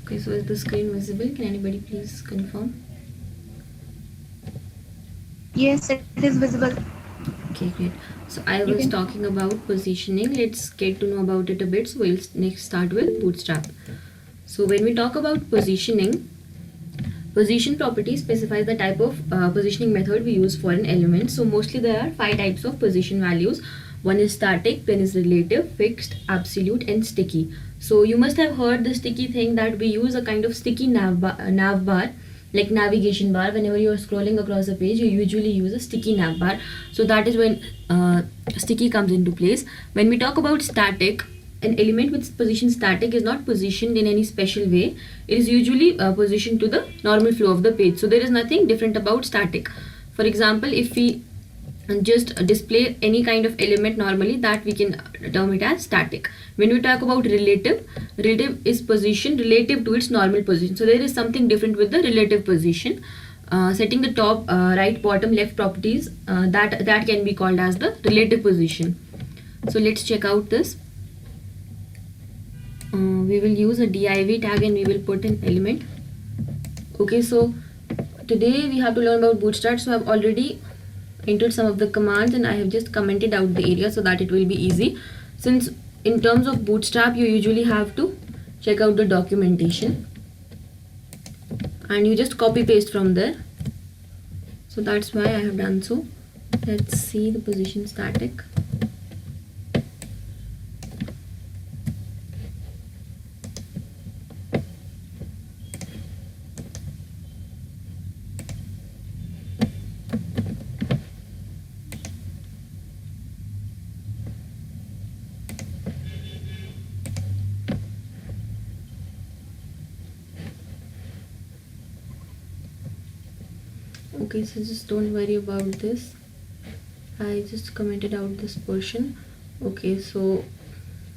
Okay, so is the screen visible? Can anybody please confirm? Yes, it is visible. Okay, great. So I You was can. talking about positioning. Let's get to know about it a bit. So we'll next start with Bootstrap. So when we talk about positioning, position property specifies the type of positioning method we use for an element. So mostly there are 5 types of position values. One is static, then is relative, fixed, absolute, and sticky. So you must have heard the sticky thing, that we use a kind of sticky nav bar, like navigation bar. Whenever you are scrolling across a page, you usually use a sticky nav bar. So that is when sticky comes into place. When we talk about static, an element with position static is not positioned in any special way. It is usually positioned to the normal flow of the page. So there is nothing different about static. For example, if we just display any kind of element normally, that we can term it as static. When we talk about relative, relative is position relative to its normal position. So there is something different with the relative position. Setting the top, right, bottom, left properties, that can be called as the relative position. So let's check out this. We will use a div tag and we will put an element. Okay, so today we have to learn about Bootstrap. So I've already entered some of the commands and I have just commented out the area so that it will be easy. Since in terms of Bootstrap, you usually have to check out the documentation and you just copy paste from there. So that's why I have done so. Let's see the position static. Okay, so just don't worry about this. I just commented out this portion. Okay, so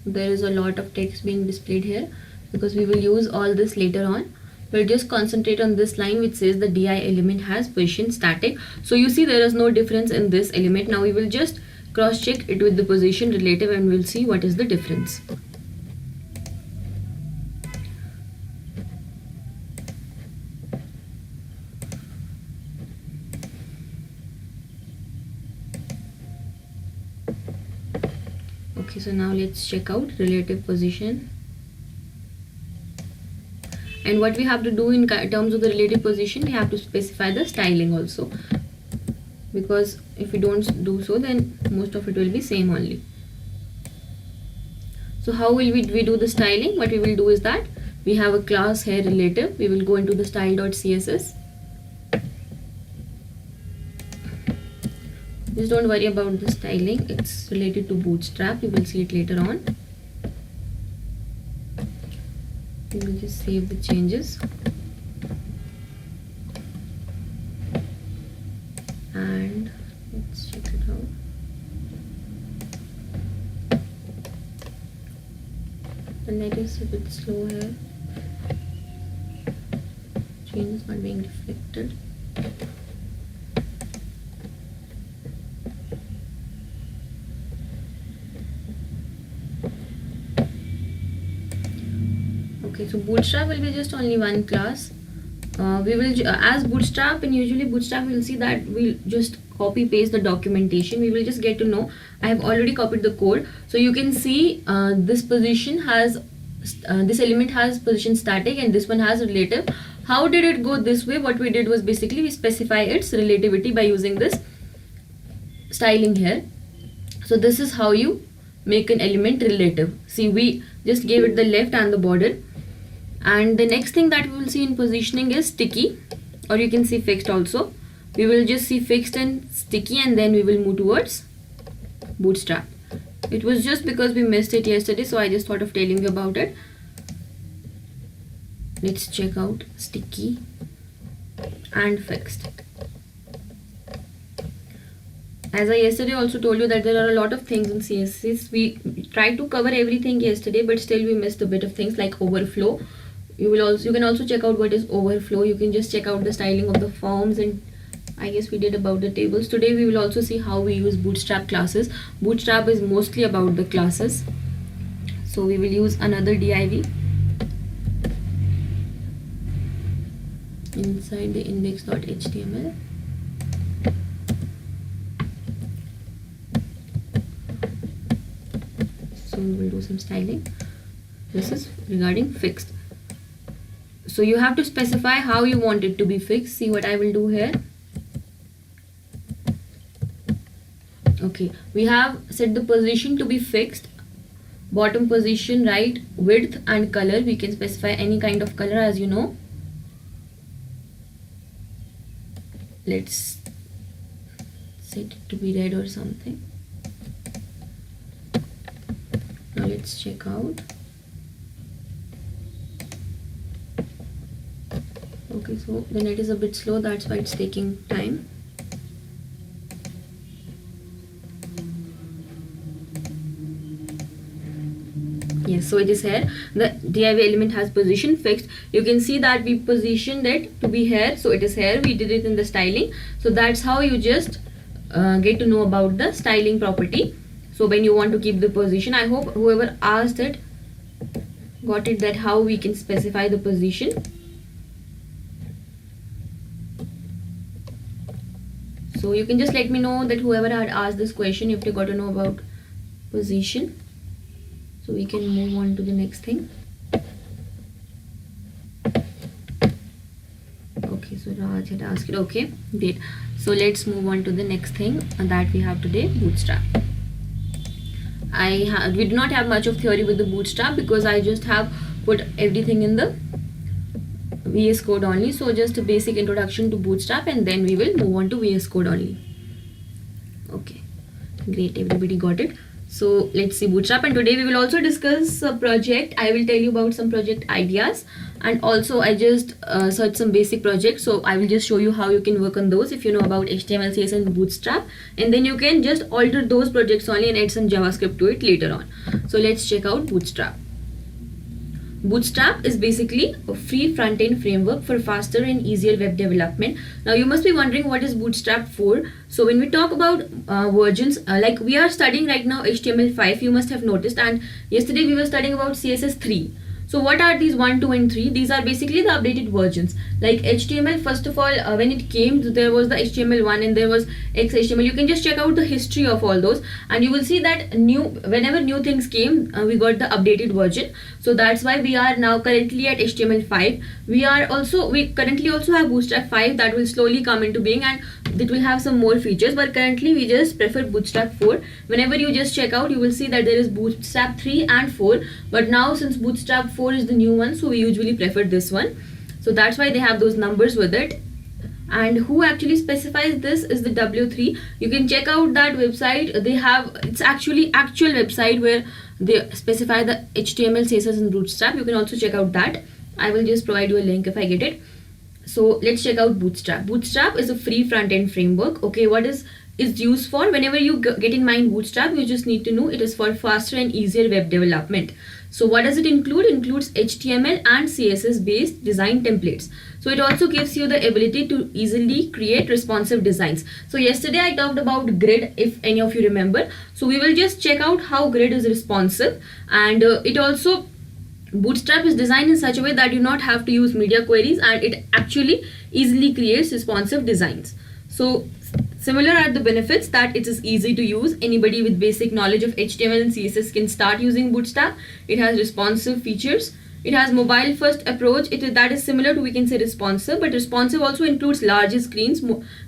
there is a lot of text being displayed here because we will use all this later on. We'll just concentrate on this line which says the di element has position static. So you see there is no difference in this element. Now we will just cross check it with the position relative and we'll see what is the difference. Okay, so now let's check out relative position. And what we have to do in terms of the relative position, we have to specify the styling also, because if we don't do so, then most of it will be same only. So how will we do the styling? What we will do is that we have a class here relative. We will go into the style.css. Just don't worry about the styling, it's related to Bootstrap. You will see it later on. We will just save the changes and let's check it out. The net is a bit slow here. Change is not being reflected. Okay, so Bootstrap will be just only one class. We will as Bootstrap, and usually Bootstrap we will see that we'll just copy paste the documentation. We will just get to know. I have already copied the code, so you can see this position has this element has position static and this one has relative. How did it go this way? What we did was basically we specify its relativity by using this styling here. So this is how you make an element relative. See, we just gave it the left and the border. And the next thing that we will see in positioning is sticky, or you can see fixed also. We will just see fixed and sticky and then we will move towards Bootstrap. It was just because we missed it yesterday, so I just thought of telling you about it. Let's check out sticky and fixed. As I yesterday also told you that there are a lot of things in CSS. We tried to cover everything yesterday, but still we missed a bit of things like overflow. You can also check out what is overflow. You can just check out the styling of the forms, and I guess we did about the tables. Today we will also see how we use Bootstrap classes. Bootstrap is mostly about the classes. So we will use another div. inside the index.html. So we will do some styling. This is regarding fixed. So you have to specify how you want it to be fixed. See what I will do here. Okay, we have set the position to be fixed. Bottom position, right, width and color. We can specify any kind of color, as you know. Let's set it to be red or something. Now let's check out. Okay, so the net is a bit slow, that's why it's taking time. Yes, so it is here. The div element has position fixed. You can see that we positioned it to be here, so it is here. We did it in the styling. So that's how you just get to know about the styling property. So when you want to keep the position, I hope whoever asked it got it, that how we can specify the position. So you can just let me know that whoever had asked this question, if they got to know about position. So we can move on to the next thing. Okay, so Raj had asked it. Okay, great. So let's move on to the next thing that we have today, Bootstrap. We do not have much of theory with the Bootstrap because I just have put everything in the VS Code only. So just a basic introduction to Bootstrap, and then we will move on to VS Code only. Okay, great, everybody got it. So let's see Bootstrap, and today we will also discuss a project. I will tell you about some project ideas, and also I just searched some basic projects, so I will just show you how you can work on those if you know about HTML, CSS and Bootstrap, and then you can just alter those projects only and add some JavaScript to it later on. So let's check out Bootstrap. Bootstrap is basically a free front-end framework for faster and easier web development. Now you must be wondering, what is Bootstrap for? So when we talk about versions, like we are studying right now HTML5, you must have noticed, and yesterday we were studying about CSS3. So what are these 1, 2 and 3? These are basically the updated versions. Like HTML, first of all, when it came, there was the HTML1 and there was XHTML. You can just check out the history of all those, and you will see that whenever new things came, we got the updated version. So that's why we are now currently at HTML5. We currently also have Bootstrap 5 that will slowly come into being, and it will have some more features, but currently we just prefer Bootstrap 4. Whenever you just check out, you will see that there is Bootstrap 3 and 4, but now since Bootstrap 4 is the new one, so we usually prefer this one. So that's why they have those numbers with it. And who actually specifies this is the W3. You can check out that website. They have, it's actually actual website where they specify the HTML, CSS and Bootstrap. You can also check out that. I will just provide you a link if I get it. So let's check out Bootstrap. Bootstrap is a free front-end framework. Okay, what is used for? Whenever you get in mind Bootstrap, you just need to know it is for faster and easier web development. So what does it include? It includes HTML and CSS based design templates. So it also gives you the ability to easily create responsive designs. So yesterday I talked about Grid, if any of you remember. So we will just check out how Grid is responsive, and it also, Bootstrap is designed in such a way that you do not have to use media queries, and it actually easily creates responsive designs. So similar are the benefits, that it is easy to use. Anybody with basic knowledge of HTML and CSS can start using Bootstrap. It has responsive features. It has mobile first approach. That is similar to, we can say, responsive, but responsive also includes larger screens,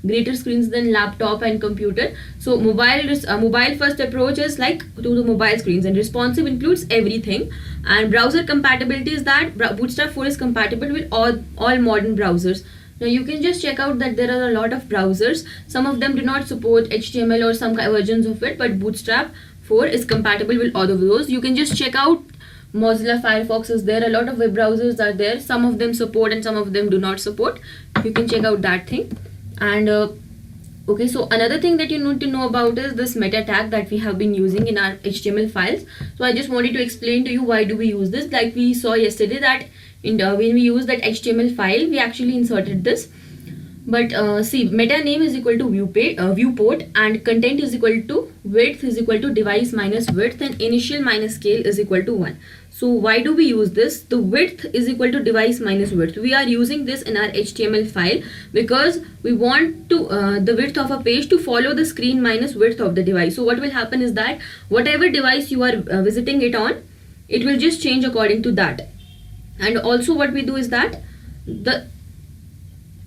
greater screens than laptop and computer. So mobile first approach is like to the mobile screens, and responsive includes everything. And browser compatibility is that Bootstrap 4 is compatible with all modern browsers. Now you can just check out that there are a lot of browsers. Some of them do not support HTML or some versions of it, but Bootstrap 4 is compatible with all of those. You can just check out Mozilla Firefox is there. A lot of web browsers are there. Some of them support and some of them do not support. You can check out that thing. And okay, so another thing that you need to know about is this meta tag that we have been using in our HTML files. So I just wanted to explain to you why do we use this. Like we saw yesterday that when we use that HTML file, we actually inserted this. But see, meta name is equal to viewport, and content is equal to width is equal to device minus width, and initial minus scale is equal to 1. So why do we use this? The width is equal to device minus width. We are using this in our HTML file because we want to the width of a page to follow the screen minus width of the device. So what will happen is that whatever device you are visiting it on, it will just change according to that. And also what we do is that the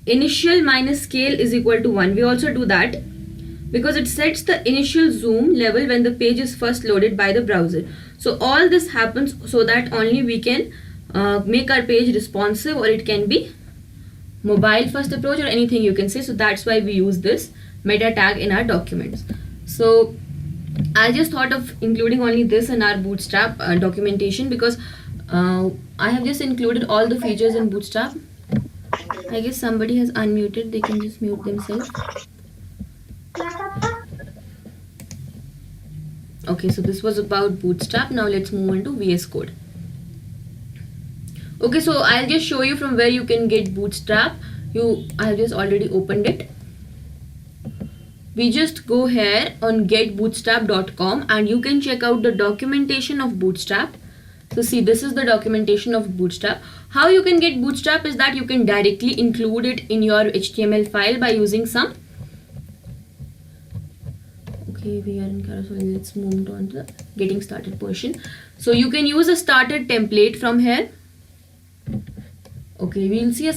initial minus scale is equal to 1. We also do that because it sets the initial zoom level when the page is first loaded by the browser. So all this happens so that only we can make our page responsive, or it can be mobile first approach, or anything you can say. So that's why we use this meta tag in our documents. So I just thought of including only this in our Bootstrap documentation because I have just included all the features in Bootstrap. I guess somebody has unmuted. They can just mute themselves. Okay, so this was about Bootstrap. Now let's move on to VS Code. Okay, so I'll just show you from where you can get Bootstrap. I have just already opened it. We just go here on getbootstrap.com and you can check out the documentation of Bootstrap. So see, this is the documentation of Bootstrap. How you can get Bootstrap is that you can directly include it in your HTML file by using some. Okay, we are in carousel. Let's move on to the getting started portion. So you can use a starter template from here. Okay, we'll see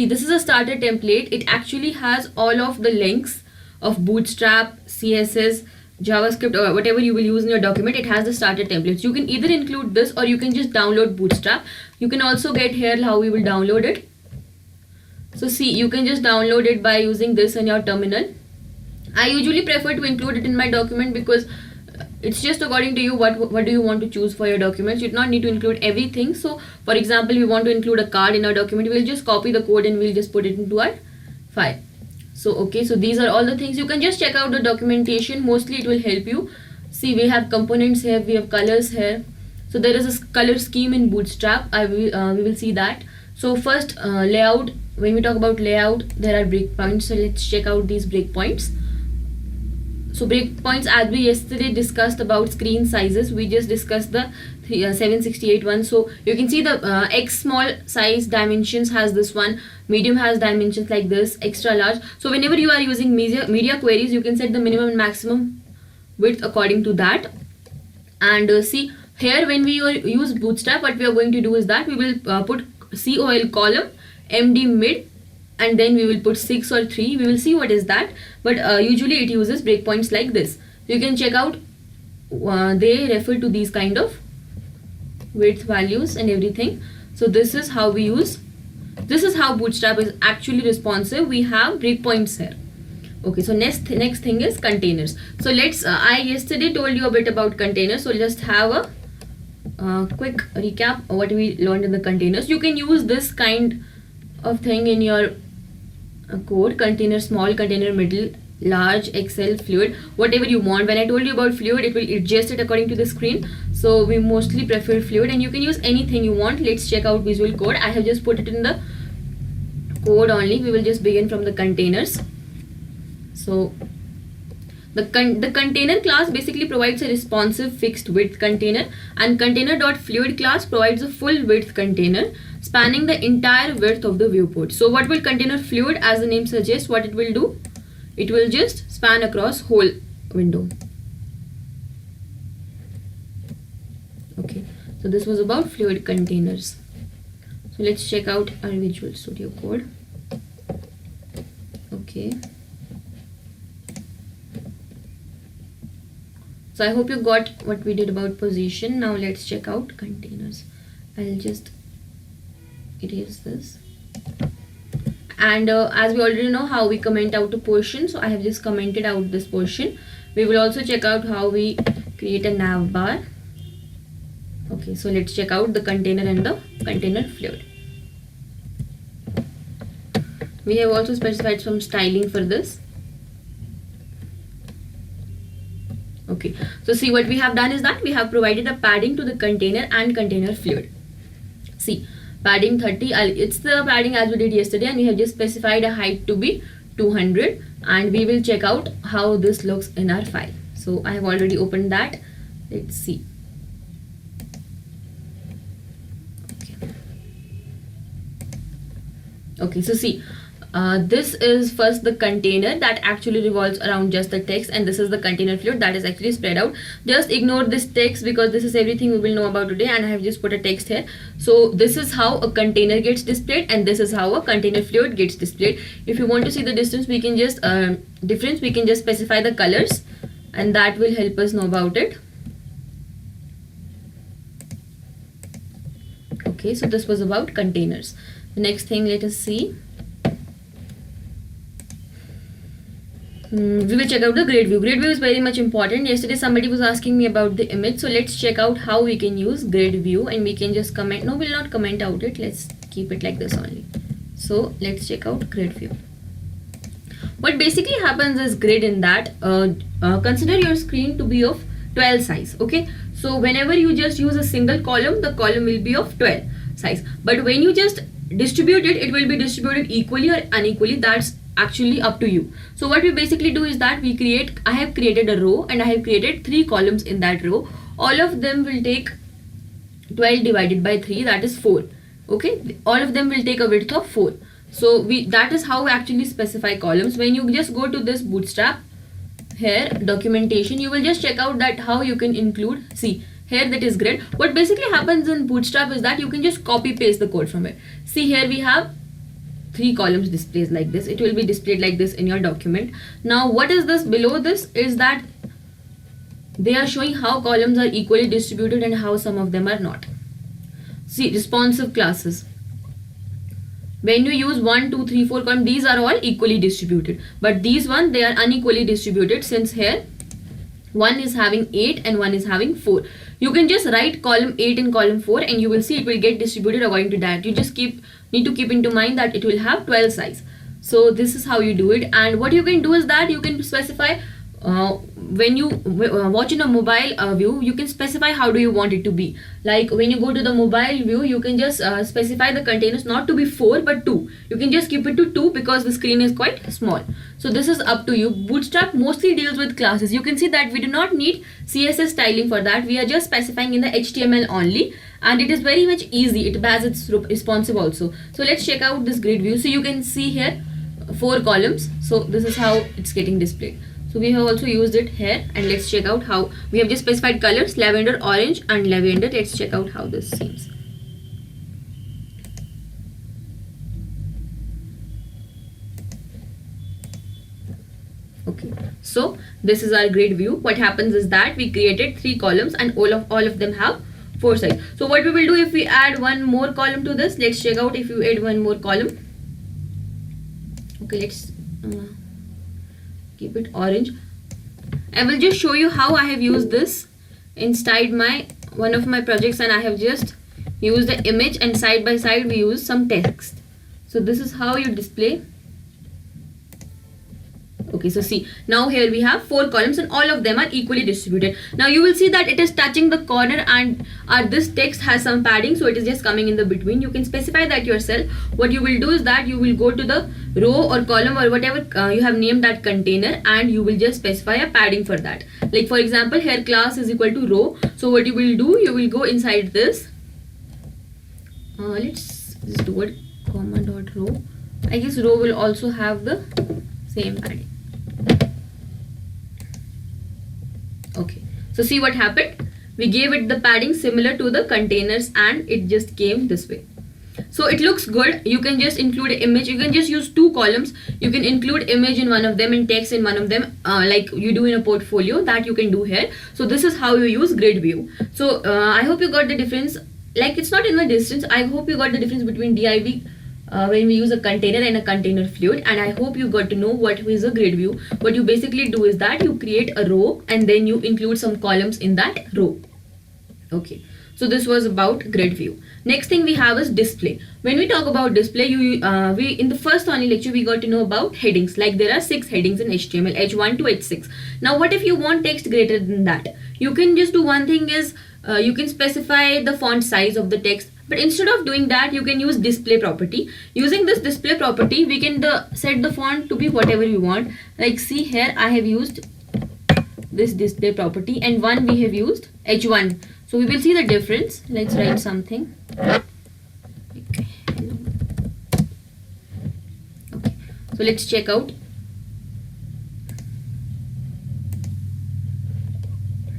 this is a starter template. It actually has all of the links of Bootstrap, CSS, JavaScript, or whatever you will use in your document. It has the starter templates. You can either include this or you can just download Bootstrap. You can also get here how we will download it. So see, you can just download it by using this in your terminal. I usually prefer to include it in my document because it's just according to you what do you want to choose for your documents. You do not need to include everything. So for example, we want to include a card in our document, we'll just copy the code and we'll just put it into our file. So okay, so these are all the things. You can just check out the documentation. Mostly it will help you. See, we have components here, we have colors here. So there is a color scheme in Bootstrap. We will see that. So first layout. When we talk about layout, there are breakpoints. So let's check out these breakpoints. So breakpoints, as we yesterday discussed about screen sizes, we just discussed the 768 one. So you can see the X small size dimensions has this one, medium has dimensions like this, extra large. So whenever you are using media queries, you can set the minimum and maximum width according to that. And see here, when we use Bootstrap, what we are going to do is that we will put COL column, MD mid, and then we will put 6 or 3. We will see what is that, but usually it uses breakpoints like this. You can check out, they refer to these kind of width values and everything. So this is how we use, this is how Bootstrap is actually responsive. We have breakpoints here. Okay, so next thing is containers. So let's I yesterday told you a bit about containers, so just have a quick recap of what we learned in the containers. You can use this kind of thing in your code: container small, container middle, large, XL, fluid, whatever you want. When I told you about fluid, it will adjust it according to the screen. So we mostly prefer fluid, and you can use anything you want. Let's check out Visual Code. I have just put it in the code only. We will just begin from the containers. So the container class basically provides a responsive fixed width container, and container.fluid class provides a full width container spanning the entire width of the viewport. So what will container fluid, as the name suggests, what it will do? It will just span across whole window. Okay, so this was about fluid containers. So let's check out our Visual Studio Code. Okay. So I hope you got what we did about position. Now let's check out containers. I'll just erase this. And as we already know how we comment out a portion, so I have just commented out this portion. We will also check out how we create a nav bar. Okay, so let's check out the container and the container fluid. We have also specified some styling for this. Okay, so see, what we have done is that we have provided a padding to the container and container fluid. See, padding 30, it's the padding as we did yesterday, and we have just specified a height to be 200, and we will check out how this looks in our file. So I have already opened that. Let's see. Okay, so see, this is first the container that actually revolves around just the text, and this is the container fluid that is actually spread out. Just ignore this text because this is everything we will know about today, and I have just put a text here. So this is how a container gets displayed, and this is how a container fluid gets displayed. If you want to see the distance, we can just we can just specify the colors, and that will help us know about it. Okay, so this was about containers. The next thing, let us see. We will check out the grid view. Grid view is very much important. Yesterday somebody was asking me about the image, so let's check out how we can use grid view, and we can just comment. No, we'll not comment out it. Let's keep it like this only. So let's check out grid view. What basically happens is grid in that consider your screen to be of 12 size. Okay, so whenever you just use a single column, the column will be of 12 size, but when you just distribute it, it will be distributed equally or unequally. That's actually up to you. So what we basically do is that I have created a row, and I have created 3 columns in that row. All of them will take 12 divided by 3, that is 4. Okay, all of them will take a width of 4. So that is how we actually specify columns. When you just go to this Bootstrap here, documentation, you will just check out that how you can include, see here, that is grid. What basically happens in Bootstrap is that you can just copy paste the code from it. See here, we have 3 columns displayed like this. It will be displayed like this in your document. Now what is this below this is that they are showing how columns are equally distributed and how some of them are not. See, responsive classes. When you use 1, 2, 3, 4 columns, these are all equally distributed, but these one, they are unequally distributed, since here one is having 8 and one is having 4. You can just write column 8 and column 4, and you will see it will get distributed according to that. You just need to keep into mind that it will have 12 size. So this is how you do it. And what you can do is that you can specify when you watch in a mobile view, you can specify how do you want it to be. Like when you go to the mobile view, you can just specify the containers not to be 4 but 2. You can just keep it to 2 because the screen is quite small. So this is up to you. Bootstrap mostly deals with classes. You can see that we do not need CSS styling for that. We are just specifying in the HTML only, and it is very much easy. It has its responsive also. So let's check out this grid view. So you can see here 4 columns. So this is how it's getting displayed. So we have also used it here, and let's check out how we have just specified colors, lavender, orange and lavender. Let's check out how this seems. Okay, so this is our grid view. What happens is that we created 3 columns and all of them have 4 sides. So what we will do if we add one more column to this, let's check out if you add one more column. Okay, let's keep it orange. I will just show you how I have used this inside one of my projects, and I have just used the image, and side by side we use some text. So this is how you display. Okay, so see, now here we have 4 columns and all of them are equally distributed. Now you will see that it is touching the corner, and this text has some padding, so it is just coming in the between. You can specify that yourself. What you will do is that you will go to the row or column or whatever you have named that container, and you will just specify a padding for that. Like for example, here class is equal to row. So what you will do, you will go inside this. Let's just do it, comma dot row. I guess row will also have the same padding. Okay, so see what happened. We gave it the padding similar to the containers, and it just came this way. So it looks good. You can just include an image. You can just use 2 columns. You can include image in one of them and text in one of them, like you do in a portfolio. That you can do here. So this is how you use grid view. So I hope you got the difference. Like, it's not in the distance. I hope you got the difference between div when we use a container and a container fluid, and I hope you got to know what is a grid view. What you basically do is that you create a row and then you include some columns in that row. Okay, so this was about grid view. Next thing we have is display. When we talk about display, we in the first only lecture we got to know about headings. Like there are 6 headings in HTML, H1 to H6. Now what if you want text greater than that? You can just do one thing is you can specify the font size of the text. But instead of doing that, you can use display property. Using this display property, we can set the font to be whatever you want. Like see here, I have used this display property, and one we have used H1. So we will see the difference. Let's write something. Okay. So let's check out.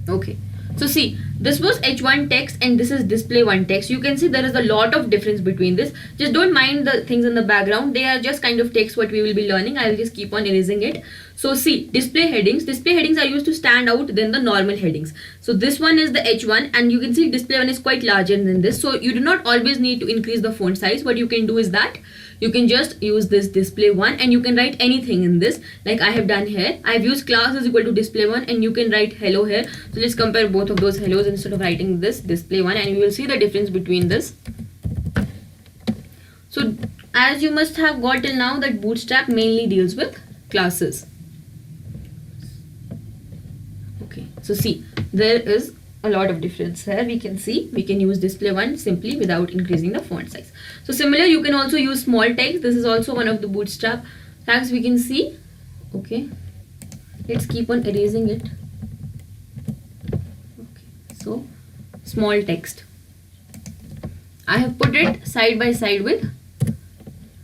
Okay, so see, this was H1 text and this is display 1 text. You can see there is a lot of difference between this. Just don't mind the things in the background. They are just kind of text what we will be learning. I will just keep on erasing it. So see, display headings. Display headings are used to stand out than the normal headings. So this one is the H1 and you can see display 1 is quite larger than this. So you do not always need to increase the font size. What you can do is that you can just use this display 1 and you can write anything in this, like I have done here. I have used class is equal to display 1 and you can write hello here. So let's compare both of those hellos instead of writing this display 1 and you will see the difference between this. So as you must have got till now that Bootstrap mainly deals with classes. Okay, so see, there is a lot of difference here. We can see we can use display 1 simply without increasing the font size. So similar, you can also use small text. This is also one of the Bootstrap tags we can see. Okay, let's keep on erasing it. Okay, so small text, I have put it side by side with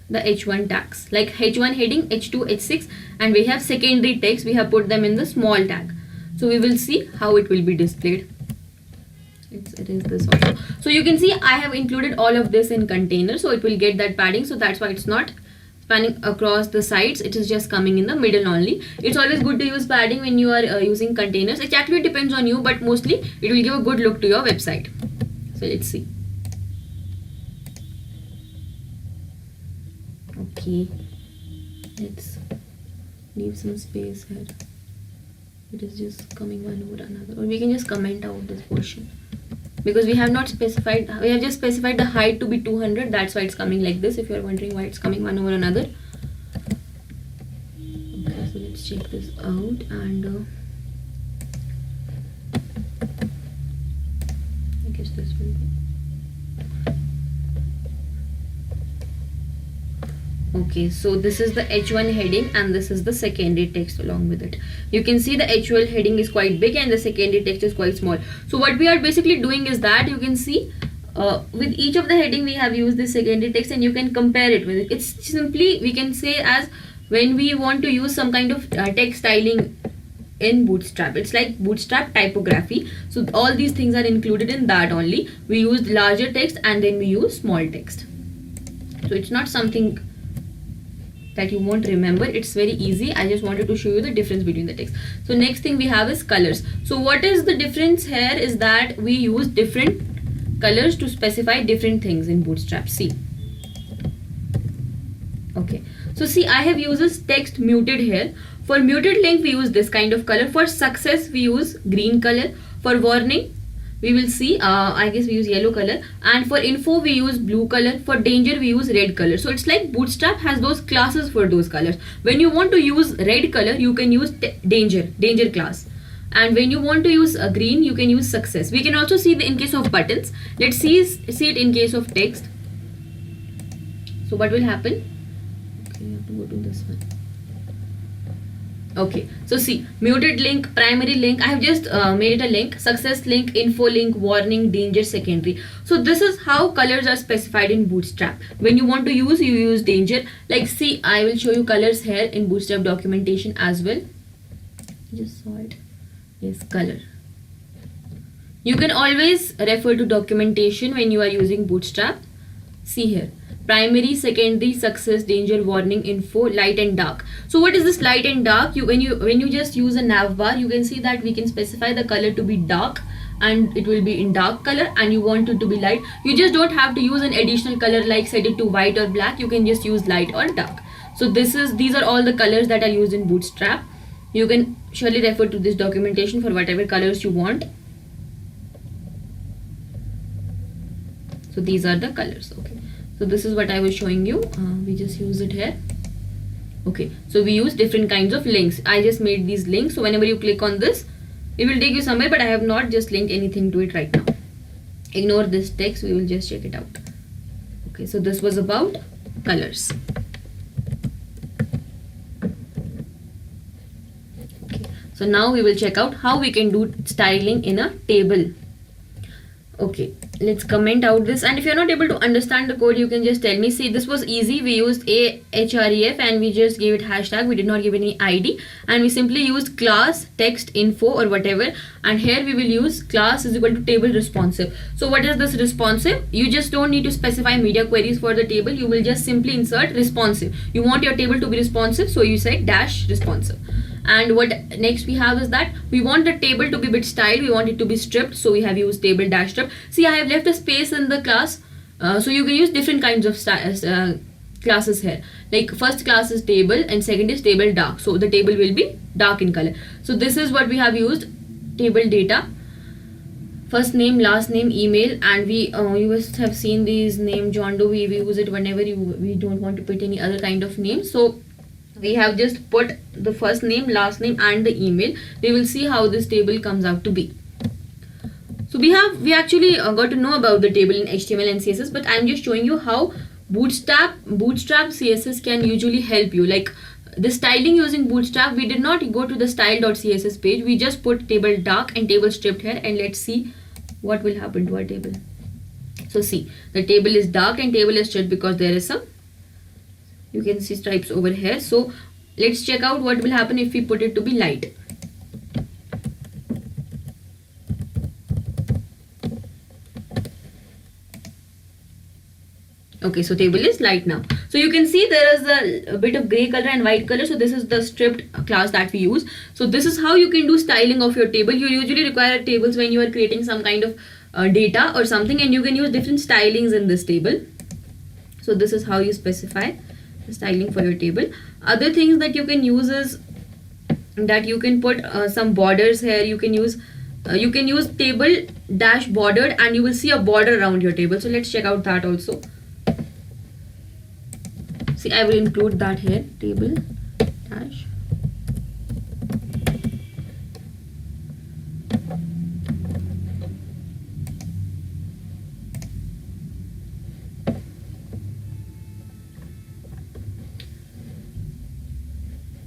the H1 tags, like H1 heading, H2, H6, and we have secondary text. We have put them in the small tag. So we will see how it will be displayed. Let's erase this also. So you can see I have included all of this in container, so it will get that padding. So that's why it's not spanning across the sides. It is just coming in the middle only. It's always good to use padding when you are using containers. It actually depends on you, but mostly it will give a good look to your website. So let's see. Okay, let's leave some space here. It is just coming one over another, or we can just comment out this portion because we have not specified, we have just specified the height to be 200. That's why it's coming like this, if you are wondering why it's coming one over another. Okay, so let's check this out and I guess this will be okay. So this is the H1 heading and this is the secondary text along with it. You can see the H1 heading is quite big and the secondary text is quite small. So what we are basically doing is that you can see with each of the heading we have used this secondary text and you can compare it with it. It's simply, we can say, as when we want to use some kind of text styling in Bootstrap. It's like Bootstrap typography. So all these things are included in that only. We used larger text and then we use small text. So it's not something that you won't remember. It's very easy. I just wanted to show you the difference between the text. So next thing we have is colors. So what is the difference here is that we use different colors to specify different things in Bootstrap. See. Okay. So see, I have used this text muted here. For muted link we use this kind of color. For success we use green color. For warning we will see, I guess we use yellow color, and for info we use blue color. For danger we use red color. So it's like Bootstrap has those classes for those colors. When you want to use red color, you can use danger class, and when you want to use green, you can use success. We can also see the in case of buttons. Let's see it in case of text. So what will happen? Okay, you have to go to this one. Okay, so see, muted link, primary link, I have just made it a link, success link, info link, warning, danger, secondary. So this is how colors are specified in Bootstrap. When you want to use, you use danger. Like see, I will show you colors here in Bootstrap documentation as well. Just saw it. Yes, color. You can always refer to documentation when you are using Bootstrap. See here. Primary, secondary, success, danger, warning, info, light and dark. So what is this light and dark? When you just use a nav bar, you can see that we can specify the color to be dark and it will be in dark color, and you want it to be light. You just don't have to use an additional color like set it to white or black. You can just use light or dark. So these are all the colors that are used in Bootstrap. You can surely refer to this documentation for whatever colors you want. So these are the colors. Okay. So this is what I was showing you. We just use it here. Okay, so we use different kinds of links. I just made these links. So whenever you click on this, it will take you somewhere, but I have not just linked anything to it right now. Ignore this text. We will just check it out. Okay, so this was about colors. Okay, so now we will check out how we can do styling in a table. Okay, let's comment out this, and if you're not able to understand the code, you can just tell me. See, this was easy. We used ahref and we just gave it hashtag. We did not give any ID, and we simply used class text info or whatever, and here we will use class is equal to table responsive. So what is this responsive? You just don't need to specify media queries for the table. You will just simply insert responsive. You want your table to be responsive, so you say dash responsive. And what next we have is that we want the table to be bit styled, we want it to be stripped, so we have used table dash strip. See, I have left a space in the class, so you can use different kinds of classes here. Like first class is table and second is table dark, so the table will be dark in color. So this is what we have used, table data, first name, last name, email, and we you must have seen these name John Doe. We use it whenever we don't want to put any other kind of name. So we have just put the first name, last name, and the email. We will see how this table comes out to be. So we actually got to know about the table in HTML and CSS, but I'm just showing you how Bootstrap CSS can usually help you. Like the styling using Bootstrap, we did not go to the style.css page. We just put table dark and table stripped here, and let's see what will happen to our table. So see, the table is dark and table is stripped because there is some, you can see stripes over here. So let's check out what will happen if we put it to be light. Okay, so table is light now. So you can see there is a bit of gray color and white color. So this is the stripped class that we use. So this is how you can do styling of your table. You usually require tables when you are creating some kind of data or something, and you can use different stylings in this table. So this is how you specify the styling for your table. Other things that you can use is that you can put some borders here. You can use table dash bordered, and you will see a border around your table. So let's check out that also. See, I will include that here, table dash.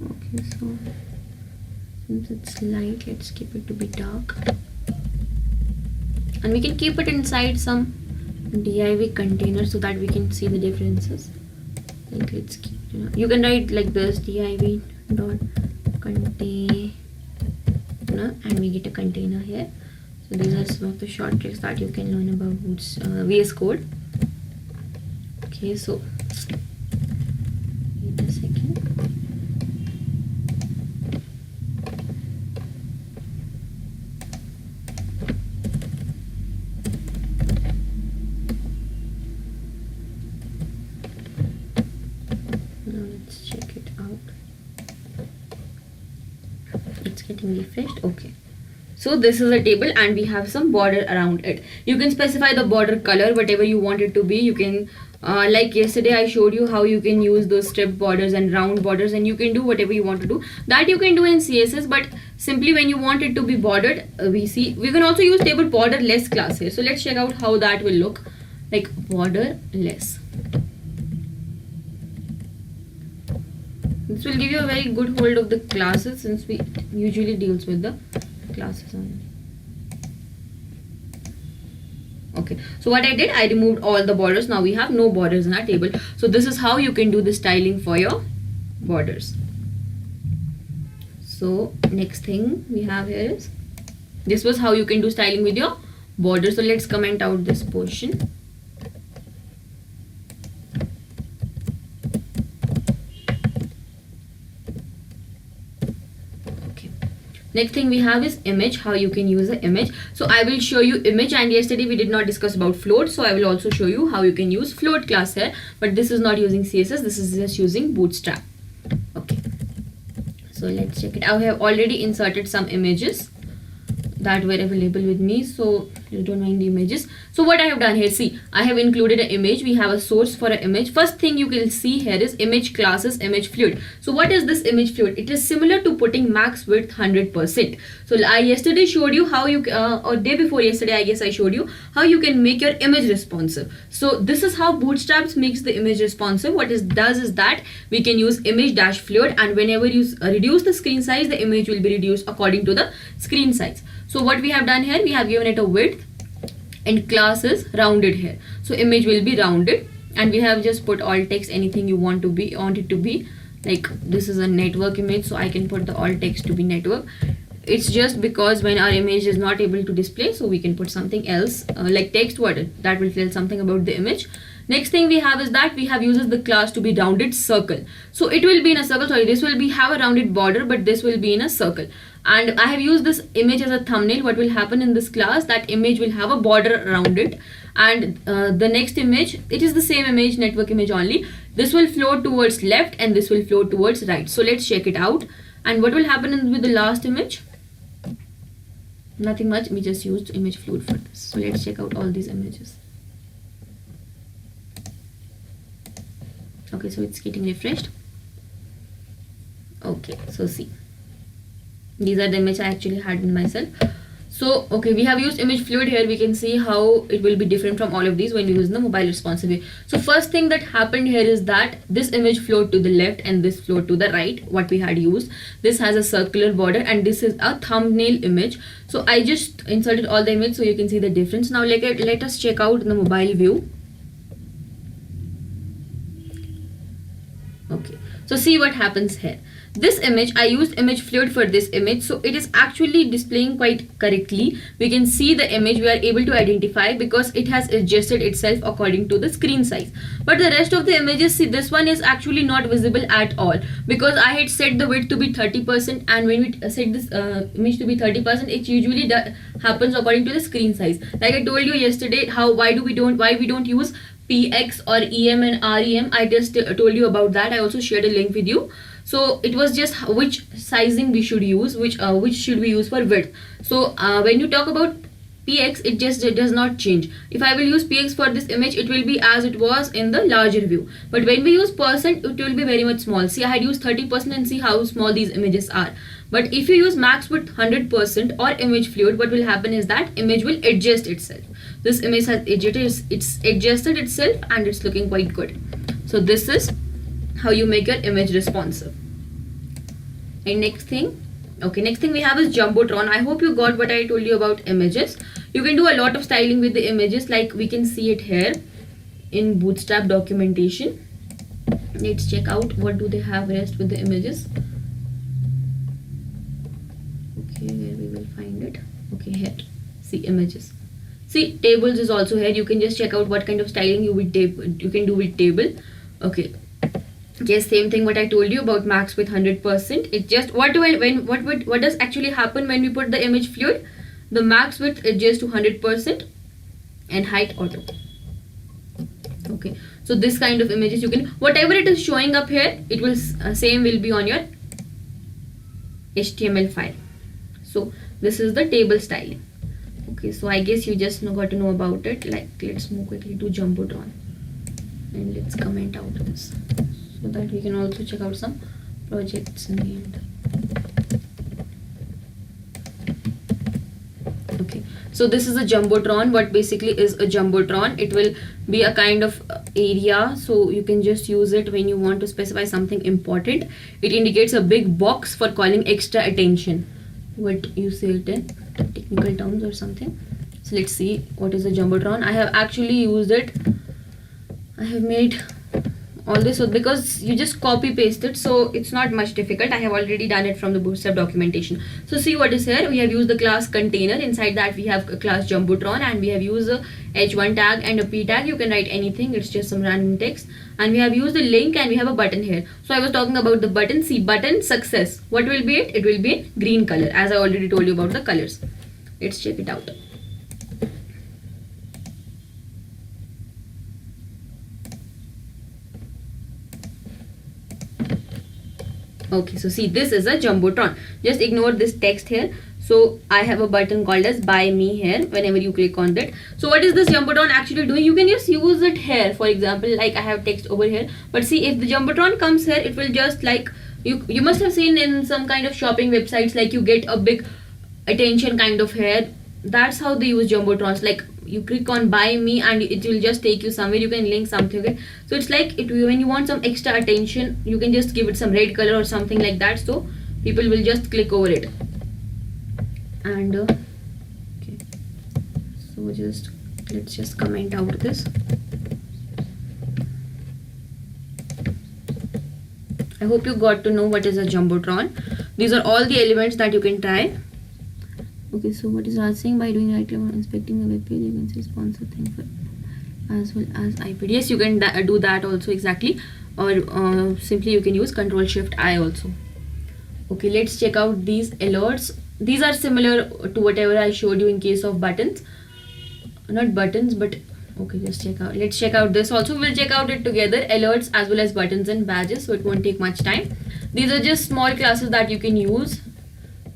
Okay, so since it's light, let's keep it to be dark, and we can keep it inside some div container so that we can see the differences. Like let's keep, you can write like this, div dot container, and we get a container here. So these are some of the short tricks that you can learn about VS Code. Okay, so wait a second. Getting refreshed. Okay, so this is a table and we have some border around it. You can specify the border color whatever you want it to be. You can like yesterday I showed you how you can use those strip borders and round borders, and you can do whatever you want to do. That you can do in CSS, but simply when you want it to be bordered, we can also use table borderless class here. So let's check out how that will look like, borderless. This will give you a very good hold of the classes, since we usually deals with the classes only. Okay, so what I did, I removed all the borders. Now we have no borders in our table. So this is how you can do the styling for your borders. So next thing we have here is, this was how you can do styling with your borders. So let's comment out this portion. Next thing we have is image, how you can use an image. So I will show you image, and yesterday we did not discuss about float, so I will also show you how you can use float class here, but this is not using CSS, this is just using Bootstrap. Okay, so let's check it. I have already inserted some images that were available with me, so you don't mind the images. So what I have done here, see, I have included an image. We have a source for an image. First thing you can see here is image classes, image fluid. So what is this image fluid? It is similar to putting max width 100%. So I yesterday showed you how you or day before yesterday I guess I showed you how you can make your image responsive. So this is how Bootstrap makes the image responsive. What it does is that we can use image dash fluid, and whenever you reduce the screen size, the image will be reduced according to the screen size. So what we have done here, we have given it a width and class is rounded here. So image will be rounded, and we have just put alt text, anything you want it to be. Like this is a network image, so I can put the alt text to be network. It's just because when our image is not able to display, so we can put something else like text word that will tell something about the image. Next thing we have is that we have uses the class to be rounded circle. So it will be in a circle, sorry, this will be have a rounded border, but this will be in a circle. And I have used this image as a thumbnail. What will happen in this class, that image will have a border around it. And the next image, it is the same image, network image only. This will flow towards left and this will flow towards right. So let's check it out. And what will happen with the last image? Nothing much, we just used image fluid for this. So let's check out all these images. Okay, so it's getting refreshed. Okay, so see, these are the image I actually had in myself. So okay, we have used image fluid here. We can see how it will be different from all of these when we use the mobile responsive way. So first thing that happened here is that this image flowed to the left and this flowed to the right, what we had used. This has a circular border and this is a thumbnail image. So I just inserted all the image so you can see the difference. Now let us check out the mobile view. Okay, so see what happens here. This image, I used image fluid for this image, so it is actually displaying quite correctly. We can see the image, we are able to identify because it has adjusted itself according to the screen size. But the rest of the images, see, this one is actually not visible at all because I had set the width to be 30%, and when we set this image to be 30%, it usually happens according to the screen size. Like I told you yesterday, why we don't use PX or EM and REM. I just told you about that. I also shared a link with you. So it was just which sizing we should use, which should we use for width. So when you talk about PX, it does not change. If I will use PX for this image, it will be as it was in the larger view. But when we use percent, it will be very much small. See, I had used 30% and see how small these images are. But if you use max width 100% or image fluid, what will happen is that image will adjust itself. This image has adjusted itself and it's looking quite good. So this is how you make your image responsive. And next thing we have is Jumbotron. I hope you got what I told you about images. You can do a lot of styling with the images, like we can see it here in Bootstrap documentation. Let's check out what do they have rest with the images. Okay, where we will find it. Okay, here, see images. See, tables is also here. You can just check out what kind of styling you can do with table. Okay, yes, same thing what I told you about max with 100%. It just what does actually happen when we put the image fluid? The max width adjusts to 100% and height auto. Okay, so this kind of images you can, whatever it is showing up here, it will same will be on your HTML file. So this is the table styling. Okay, so I guess you just got to know about it. Like, let's move quickly to Jumbotron and let's comment out this so that we can also check out some projects in the end. Okay, so this is a Jumbotron. What basically is a Jumbotron? It will be a kind of area, so you can just use it when you want to specify something important. It indicates a big box for calling extra attention. What you say it in technical terms or something. So let's see what is a Jumbotron. I have actually used it. I have made all this, so because you just copy paste it, so it's not much difficult. I have already done it from the Bootstrap documentation. So see what is here. We have used the class container. Inside that we have a class Jumbotron, and we have used a h1 tag and a p tag. You can write anything, it's just some random text. And we have used a link and we have a button here. So I was talking about the button. See, button success. What will be it? It will be green color, as I already told you about the colors. Let's check it out. Okay, so see, this is a Jumbotron. Just ignore this text here. So I have a button called as buy me here whenever you click on that. So what is this Jumbotron actually doing? You can just use it here. For example, like I have text over here. But see, if the Jumbotron comes here, it will just like, you must have seen in some kind of shopping websites, like you get a big attention kind of here. That's how they use Jumbotrons. Like you click on buy me and it will just take you somewhere. You can link something. Okay? So it's like when you want some extra attention, you can just give it some red color or something like that. So people will just click over it. And okay, so just Let's just comment out this. I hope you got to know what is a jumbotron. These are all the elements that you can try. Okay, so what is asking, by doing right click on inspecting the web page, you can see sponsor thing for as well as iPad. Yes, you can do that also, exactly. Or simply you can use Ctrl+Shift+I also. Okay, let's check out these alerts. These are similar to whatever I showed you in case of buttons. Not buttons, but okay, let's check out this also. We'll check out it together, alerts as well as buttons and badges, so it won't take much time. These are just small classes that you can use.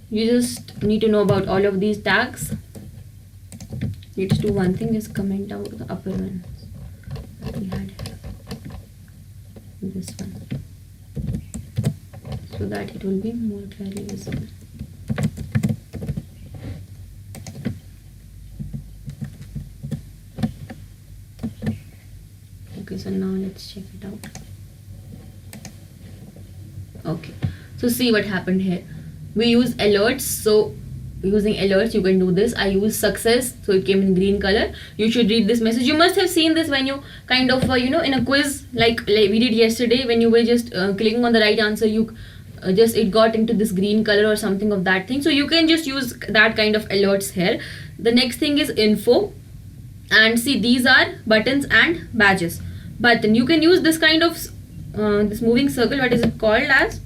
You just need to know about all of these tags. Let's do one thing, is comment out the upper one that we had here. This one, so that it will be more clearly visible. Okay, so now let's check it out. Okay, so see what happened here. We use alerts, so using alerts you can do this. I use success, so it came in green color. You should read this message. You must have seen this when you kind of in a quiz like we did yesterday, when you were just clicking on the right answer, you it got into this green color or something of that thing. So you can just use that kind of alerts here. The next thing is info, and see, these are buttons and badges. Button, you can use this kind of this moving circle. What is it called as?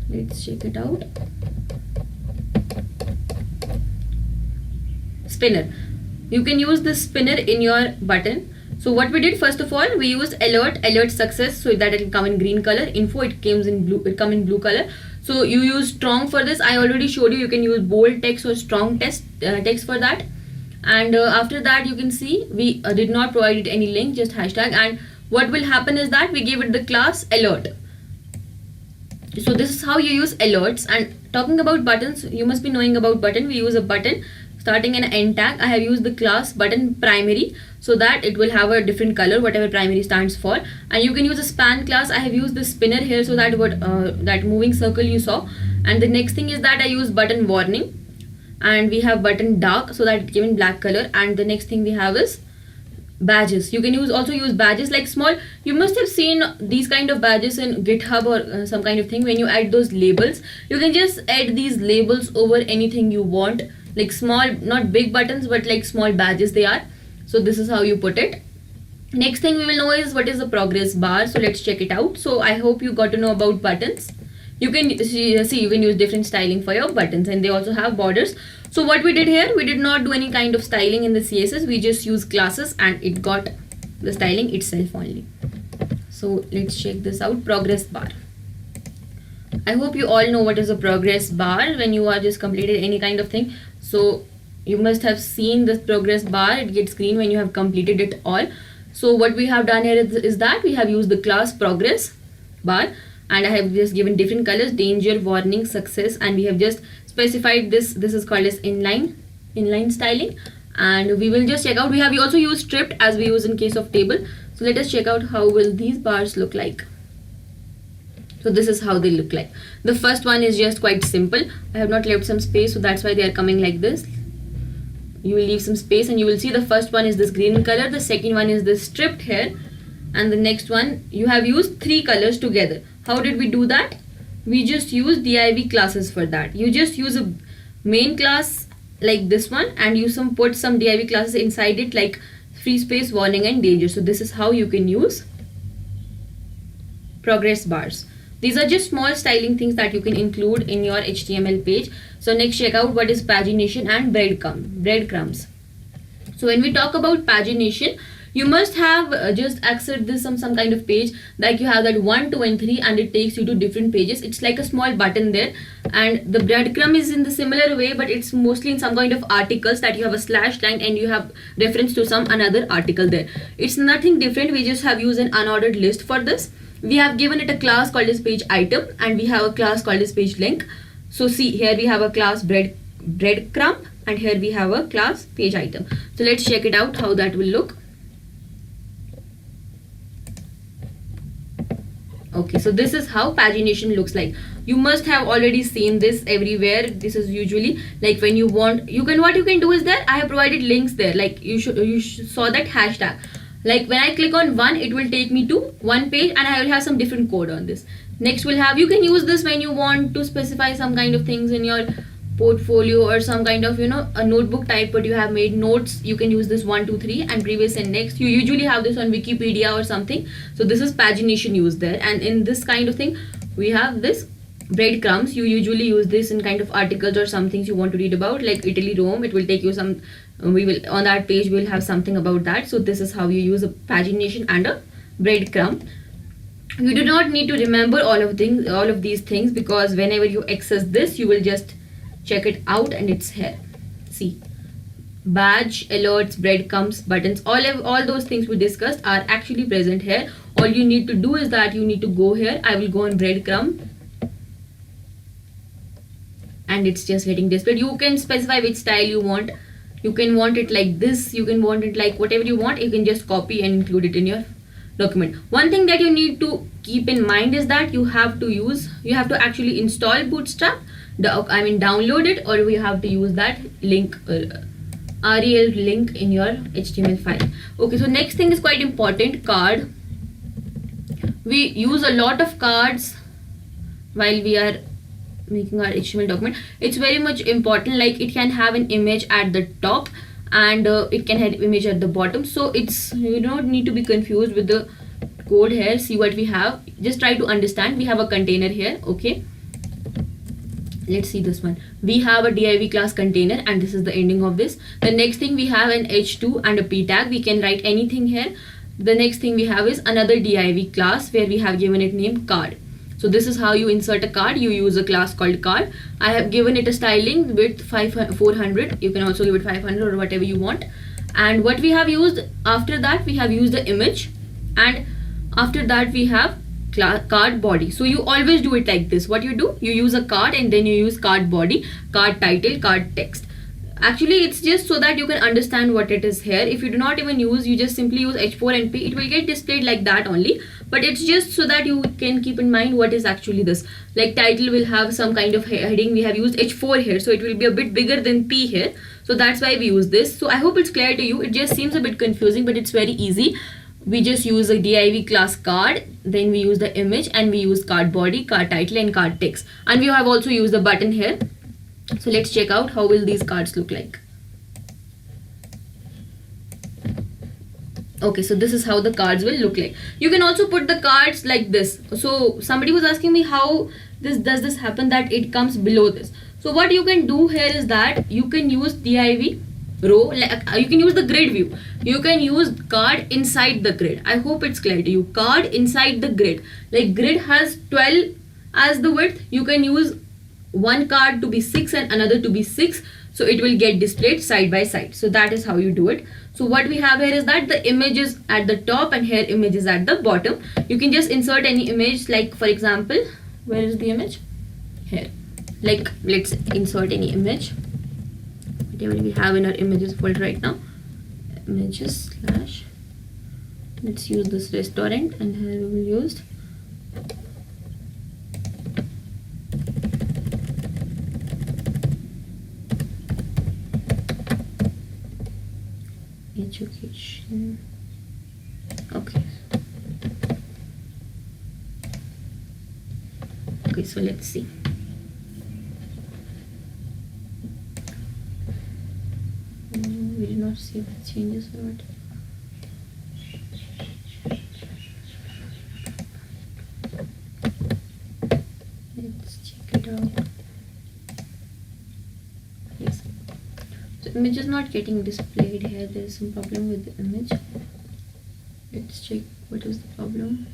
Let's check it out. Spinner. You can use this spinner in your button. So what we did, first of all, we used alert success, so that it will come in green color. Info, it comes in blue, it come in blue color. So you use strong for this. I already showed you. You can use bold text or strong text for that. And after that, you can see we did not provide it any link, just hashtag. And what will happen is that we gave it the class alert. So this is how you use alerts. And talking about buttons, you must be knowing about button. We use a button starting an end tag. I have used the class button primary, so that it will have a different color, whatever primary stands for. And you can use a span class. I have used the spinner here, so that what that moving circle you saw. And the next thing is that I use button warning, and we have button dark, so that it came in black color. And the next thing we have is badges. You can also use badges like small. You must have seen these kind of badges in GitHub or some kind of thing. When you add those labels, you can just add these labels over anything you want, like small, not big buttons, but like small badges they are. So this is how you put it. Next thing we will know is what is the progress bar. So let's check it out. So I hope you got to know about buttons. You can see you can use different styling for your buttons, and they also have borders. So what we did here, we did not do any kind of styling in the CSS. We just used classes, and it got the styling itself only. So let's check this out. Progress bar. I hope you all know what is a progress bar when you are just completed any kind of thing. So you must have seen this progress bar. It gets green when you have completed it all. So what we have done here is that we have used the class progress bar, and I have just given different colors: danger, warning, success, and we have just specified this. This is called as inline styling. And we will just check out. We have also used stripped as we use in case of table. So let us check out how will these bars look like. So this is how they look like. The first one is just quite simple. I have not left some space, so that's why they are coming like this. You will leave some space, and you will see the first one is this green color. The second one is this stripped here, and the next one you have used 3 colors together. How did we do that? We just use div classes for that. You just use a main class like this one, and you put some div classes inside it, like free space, warning, and danger. So this is how you can use progress bars. These are just small styling things that you can include in your HTML page. So next, check out what is pagination and breadcrumbs. So when we talk about pagination, you must have just accessed this some kind of page, like you have that 1, 2, and 3, and it takes you to different pages. It's like a small button there, and the breadcrumb is in the similar way, but it's mostly in some kind of articles that you have a slash line and you have reference to some another article there. It's nothing different. We just have used an unordered list for this. We have given it a class called as page item, and we have a class called as page link. So see, here we have a class breadcrumb, and here we have a class page item. So let's check it out how that will look. Okay, so this is how pagination looks like. You must have already seen this everywhere. This is usually like when you want, you can, what you can do is that I have provided links there, like you saw that hashtag. Like when I click on one, it will take me to one page and I will have some different code on this. Next we'll have, you can use this when you want to specify some kind of things in your portfolio or some kind of, you know, a notebook type, but you have made notes. You can use this 1 2 3 and previous and next. You usually have this on Wikipedia or something, so this is pagination used there. And in this kind of thing we have this breadcrumbs. You usually use this in kind of articles or some things you want to read about, like Italy, Rome. It will take you some, we will, on that page we will have something about that. So this is how you use a pagination and a breadcrumb. You do not need to remember all of these things, because whenever you access this, you will just check it out and it's here. See, badge, alerts, breadcrumbs, buttons, all those things we discussed are actually present here. All you need to do is that you need to go here. I will go on breadcrumb and it's just getting displayed. You can specify which style you want. You can want it like this, you can want it like whatever you want. You can just copy and include it in your document. One thing that you need to keep in mind is that you have to actually install Bootstrap, download it, or we have to use that link, rel link in your HTML file. Okay, so next thing is quite important, card. We use a lot of cards while we are making our HTML document. It's very much important, like it can have an image at the top and it can have an image at the bottom. So it's, you don't need to be confused with the code here. See what we have, just try to understand. We have a container here. Okay, let's see this one. We have a div class container and this is the ending of this. The next thing, we have an h2 and a p tag. We can write anything here. The next thing we have is another div class where we have given it name card. So this is how you insert a card. You use a class called card. I have given it a styling width 400. You can also give it 500 or whatever you want. And what we have used after that, we have used the image, and after that we have card body. So you always do it like this. What you do, you use a card and then you use card body, card title, card text. Actually it's just so that you can understand what it is here. If you do not even use, you just simply use h4 and p, it will get displayed like that only. But it's just so that you can keep in mind what is actually this. Like title will have some kind of heading. We have used h4 here, so it will be a bit bigger than p here. So that's why we use this. So I hope it's clear to you. It just seems a bit confusing, but it's very easy. We just use a div class card, then we use the image, and we use card body, card title, and card text. And we have also used the button here. So let's check out how will these cards look like. Okay, so this is how the cards will look like. You can also put the cards like this. So somebody was asking me how does this happen that it comes below this. So what you can do here is that you can use div row, you can use the grid view. You can use card inside the grid. I hope it's clear to you. Card inside the grid. Like grid has 12 as the width. You can use one card to be 6 and another to be 6. So it will get displayed side by side. So that is how you do it. So what we have here is that the image is at the top and here image is at the bottom. You can just insert any image, like for example, where is the image? Here. Like let's insert any image. Whatever we have in our images folder right now. Images slash. Let's use this restaurant, and here we will use education. Okay. Okay, so let's see. We did not see the changes or what. Let's check it out. Yes. So image is not getting displayed here. There is some problem with the image. Let's check what is the problem.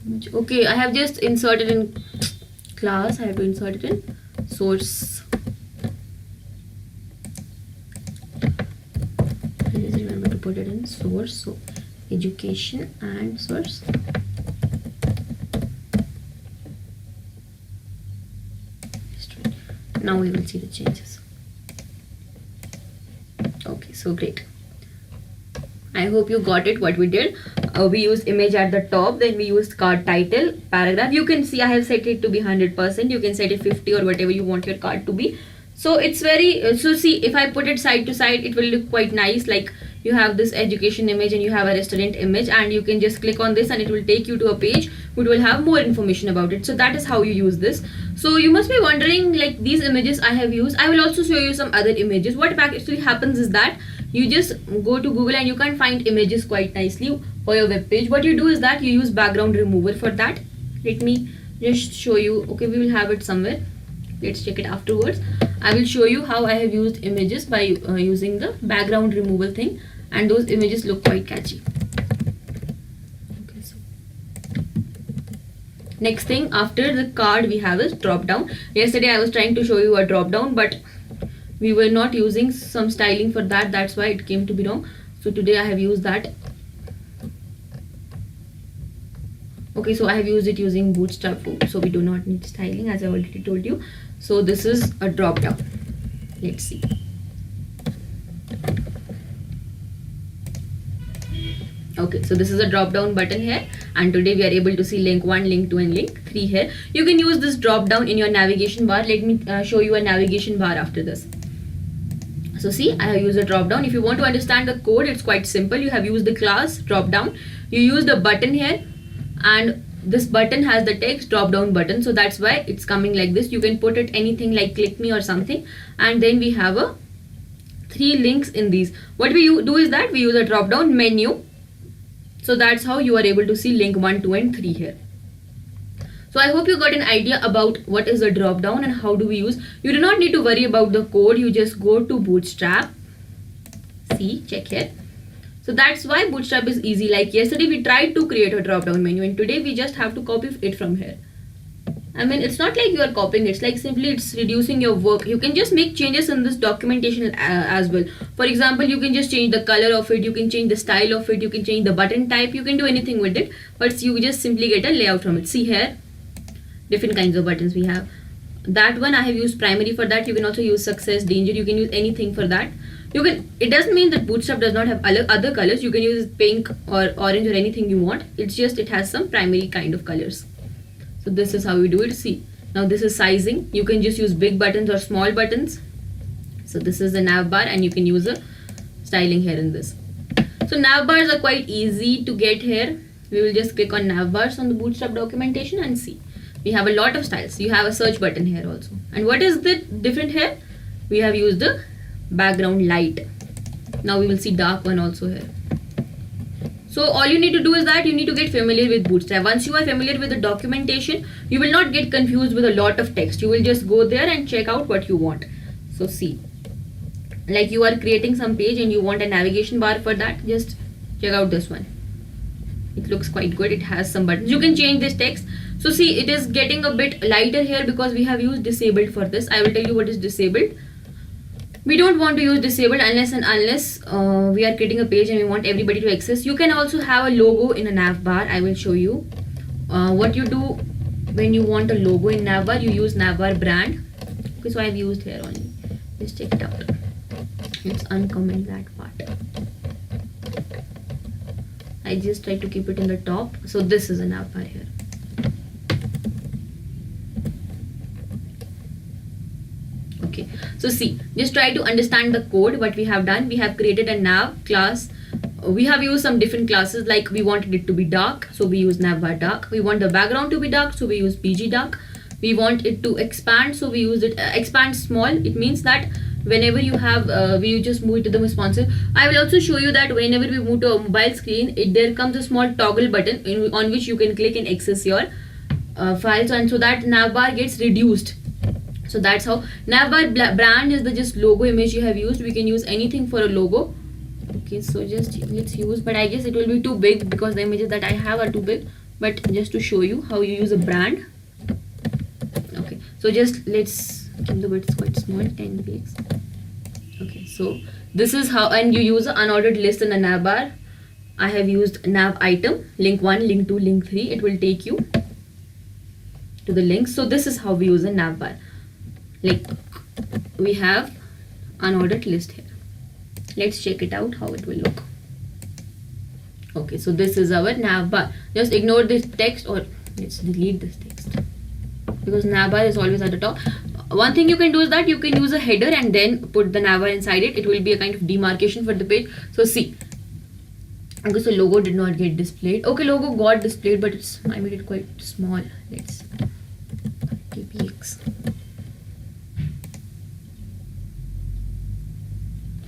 Image. Okay, I have just inserted in class. I have to insert it in source. Please remember to put it in source. So education and source. Now we will see the changes. Okay, so great. I hope you got it what we did. we use image at the top, then we use card title, paragraph. You can see I have set it to be 100%. You can set it 50 or whatever you want your card to be. So it's very, so see, if I put it side to side, it will look quite nice. Like you have this education image and you have a restaurant image, and you can just click on this and it will take you to a page which will have more information about it. So that is how you use this. So you must be wondering, like, these images I have used. I will also show you some other images. What actually happens is that you just go to Google and you can find images quite nicely for your web page. What you do is that you use background remover for that. Let me just show you. Okay, we will have it somewhere. Let's check it afterwards. I will show you how I have used images by using the background removal thing, and those images look quite catchy. Okay, so next thing after the card we have is drop down. Yesterday I was trying to show you a drop down, but we were not using some styling for that. That's why it came to be wrong. So today I have used that. Okay, so I have used it using Bootstrap, so we do not need styling, as I already told you. So this is a drop down. Let's see. Okay, so this is a drop down button here, and today we are able to see link 1, link 2 and link 3 here. You can use this drop down in your navigation bar. Let me show you a navigation bar after this. So see, I have used a drop down. If you want to understand the code, it's quite simple. You have used the class drop down. You use the button here, and this button has the text drop down button, so that's why it's coming like this. You can put it anything like click me or something, and then we have a 3 links in these. What we do is that we use a drop down menu, so that's how you are able to see link 1, 2 and 3 here. So I hope you got an idea about what is a drop down and how do we use. You do not need to worry about the code. You just go to Bootstrap. See, check here. So that's why Bootstrap is easy. Like yesterday we tried to create a drop down menu, and today we just have to copy it from here. I mean, it's not like you are copying, it's like simply it's reducing your work. You can just make changes in this documentation as well. For example, you can just change the color of it, you can change the style of it, you can change the button type, you can do anything with it, but you just simply get a layout from it. See here, different kinds of buttons we have. That one I have used primary for that. You can also use success, danger, you can use anything for that. You can, it doesn't mean that Bootstrap does not have other colors. You can use pink or orange or anything you want. It's just it has some primary kind of colors. So this is how we do it. See, now this is sizing. You can just use big buttons or small buttons. So this is the nav bar, and you can use a styling here in this. So nav bars are quite easy to get here. We will just click on nav bars on the Bootstrap documentation and see. We have a lot of styles. You have a search button here also. And what is the different here? We have used the background light. Now we will see dark one also here. So all you need to do is that you need to get familiar with Bootstrap. Once you are familiar with the documentation, you will not get confused with a lot of text. You will just go there and check out what you want. So see, like you are creating some page and you want a navigation bar for that, just check out this one. It looks quite good. It has some buttons. You can change this text. So see, it is getting a bit lighter here because we have used disabled for this. I will tell you what is disabled. We don't want to use disabled unless we are creating a page and we want everybody to access. You can also have a logo in a nav bar. I will show you what you do when you want a logo in nav bar. You use nav bar brand. Okay, so I have used here only. Let's check it out. Let's uncomment that part. I just try to keep it in the top. So this is a nav bar here. Okay, so see, just try to understand the code. What we have done, we have created a nav class. We have used some different classes, like we wanted it to be dark, so we use nav bar dark. We want the background to be dark, so we use BG dark. We want it to expand, so we use it expand small. It means that whenever you have we just move it to the responsive. I will also show you that whenever we move to a mobile screen, there comes a small toggle button on which you can click and access your files, and so that nav bar gets reduced. So that's how nav bar brand is the just logo image you have used. We can use anything for a logo. Okay, so just let's use, but I guess it will be too big because the images that I have are too big. But just to show you how you use a brand. Okay, so just let's keep the width quite small, 10 px. Okay, so this is how, and you use an unordered list in a nav bar. I have used nav item, link 1, link 2, link 3. It will take you to the links. So this is how we use a nav bar. Like we have unordered list here. Let's check it out how it will look. Okay, so this is our nav bar. Just ignore this text, or let's delete this text because nav bar is always at the top. One thing you can do is that you can use a header and then put the nav bar inside it. It will be a kind of demarcation for the page. So see, okay, so logo did not get displayed. Okay, logo got displayed, but I made it quite small. Let's tpx.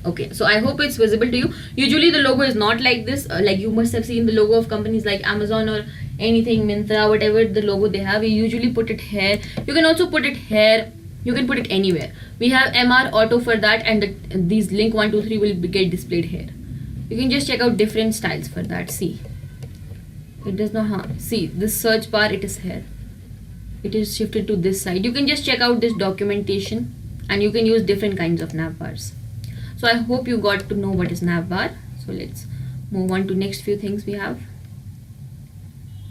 Okay, so I hope it's visible to you. Usually the logo is not like this. Like you must have seen the logo of companies like Amazon or anything, Myntra, whatever the logo they have. We usually put it here. You can also put it here. You can put it anywhere. We have MR Auto for that, and these link 1, 2, 3 will get displayed here. You can just check out different styles for that. See, it does not see this search bar. It is here. It is shifted to this side. You can just check out this documentation, and you can use different kinds of nav bars. So I hope you got to know what is nav bar. So let's move on to next few things we have.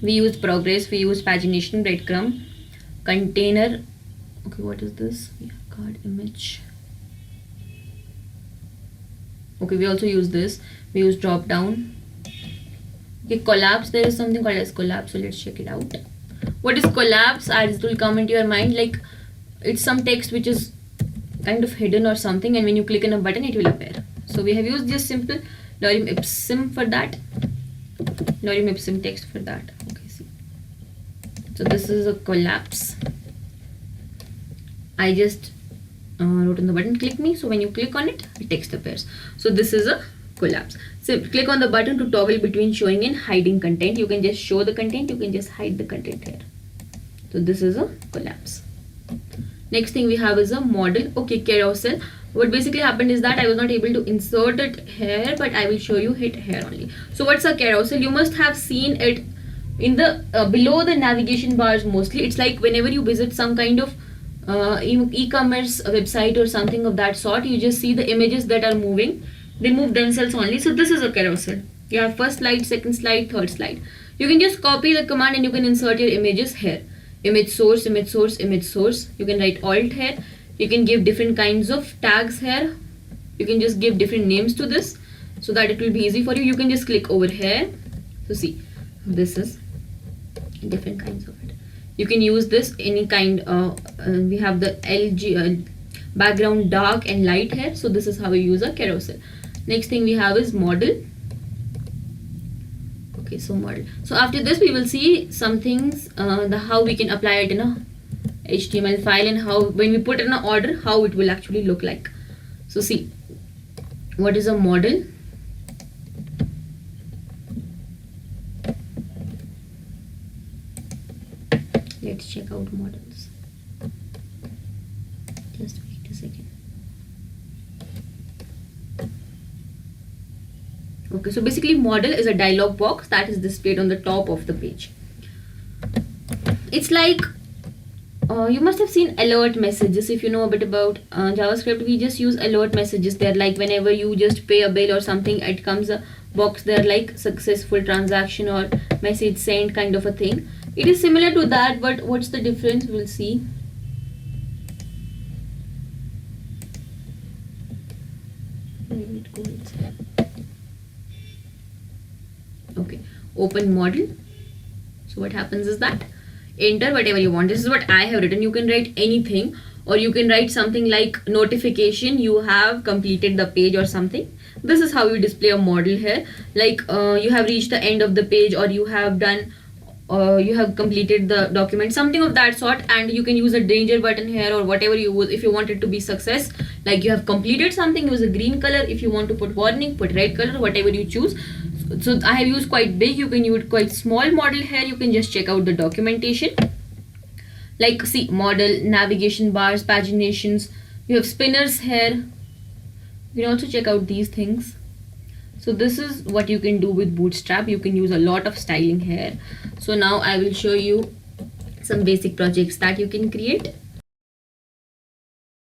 We use progress, we use pagination, breadcrumb, container. Okay, what is this? We have card image. Okay, we also use this. We use drop down. Okay, collapse. There is something called as collapse. So let's check it out. What is collapse? As it will come into your mind, like it's some text which is kind of hidden or something, and when you click on a button it will appear. So we have used this simple lorem ipsum for that, lorem ipsum text for that. Okay, see, so this is a collapse. I just wrote on the button click me, so when you click on it, the text appears. So this is a collapse. So click on the button to toggle between showing and hiding content. You can just show the content, you can just hide the content here. So this is a collapse. Next thing we have is a model. Okay, carousel. What basically happened is that I was not able to insert it here, but I will show you it here only. So what's a carousel? You must have seen it in the below the navigation bars mostly. It's like whenever you visit some kind of e-commerce website or something of that sort, you just see the images that are moving. They move themselves only. So this is a carousel. You have first slide, second slide, third slide. You can just copy the command and you can insert your images here. Image source, image source, image source. You can write alt here. You can give different kinds of tags here. You can just give different names to this so that it will be easy for you. You can just click over here. So see, this is different kinds of it. You can use this any kind. We have the LG background dark and light here. So this is how we use a carousel. Next thing we have is model. Okay, so model. So after this we will see some things, how we can apply it in a HTML file, and how when we put in an order how it will actually look like. So see, what is a model? Let's check out models. Just wait a second. Okay, so basically model is a dialog box that is displayed on the top of the page. It's like you must have seen alert messages. If you know a bit about JavaScript, we just use alert messages. They're like whenever you just pay a bill or something, it comes a box there like successful transaction or message sent kind of a thing. It is similar to that, but what's the difference? We'll see. Okay, open model. So what happens is that enter whatever you want. This is what I have written. You can write anything, or you can write something like notification you have completed the page or something. This is how you display a model here. Like you have reached the end of the page, or you have done you have completed the document, something of that sort. And you can use a danger button here or whatever you use. If you want it to be success, like you have completed something, use a green color. If you want to put warning, put red color, whatever you choose. So I have used quite big. You can use quite small model here. You can just check out the documentation. Like see, model, navigation bars, paginations. You have spinners here. You can also check out these things. So this is what you can do with Bootstrap. You can use a lot of styling here. So now I will show you some basic projects that you can create.